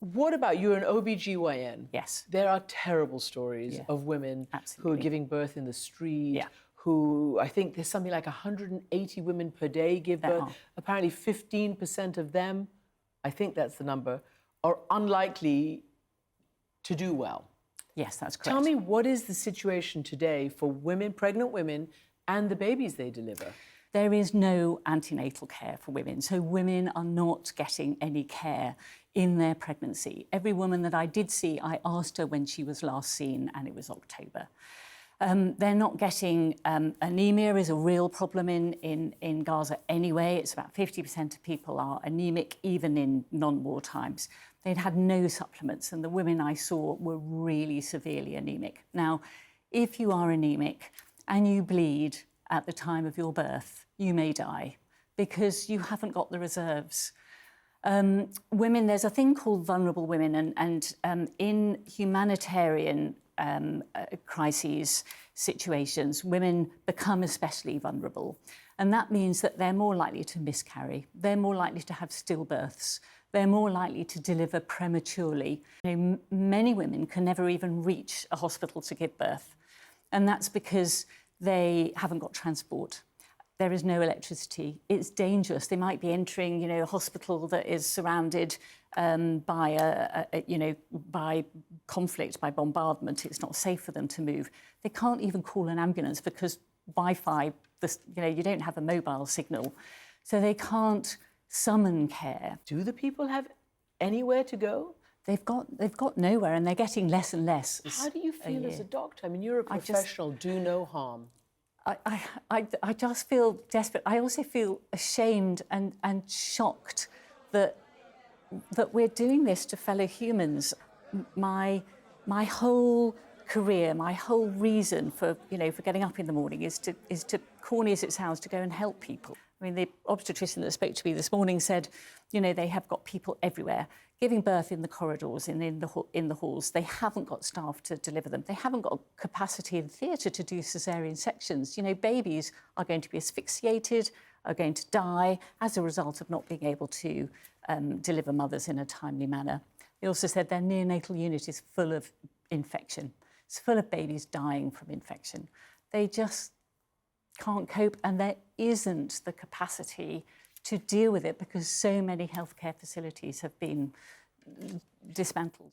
What about, you're an OBGYN. Yes. There are terrible stories of women who are giving birth in the street, who, I think there's something like 180 women per day give birth. Apparently 15% of them, I think that's the number, are unlikely to do well. Yes, that's correct. Tell me, what is the situation today for women, pregnant women, and the babies they deliver? There is no antenatal care for women, so women are not getting any care in their pregnancy. Every woman that I did see, I asked her when she was last seen, and it was October. They're not getting... anemia is a real problem in Gaza anyway. It's about 50% of people are anemic, even in non-war times. They'd had no supplements, and the women I saw were really severely anemic. Now, if you are anemic and you bleed at the time of your birth, you may die because you haven't got the reserves. Women, there's a thing called vulnerable women, and in humanitarian crises situations, women become especially vulnerable. And that means that they're more likely to miscarry, they're more likely to have stillbirths, they're more likely to deliver prematurely. You know, many women can never even reach a hospital to give birth. And that's because they haven't got transport. There is no electricity. It's dangerous. They might be entering, you know, a hospital that is surrounded by conflict, by bombardment. It's not safe for them to move. They can't even call an ambulance because Wi-Fi, you don't have a mobile signal, so they can't summon care. Do the people have anywhere to go? They've got nowhere, and they're getting less and less. How do you feel as a doctor? I mean, you're a professional, do no harm. I just feel desperate. I also feel ashamed and shocked that we're doing this to fellow humans. My whole career, my whole reason for getting up in the morning is to, corny as it sounds, to go and help people. I mean, the obstetrician that spoke to me this morning said, they have got people everywhere giving birth in the corridors and in the halls. They haven't got staff to deliver them. They haven't got capacity in theatre to do caesarean sections. Babies are going to be asphyxiated, are going to die as a result of not being able to deliver mothers in a timely manner. They also said their neonatal unit is full of infection. It's full of babies dying from infection. They just can't cope, and there isn't the capacity to deal with it because so many healthcare facilities have been dismantled.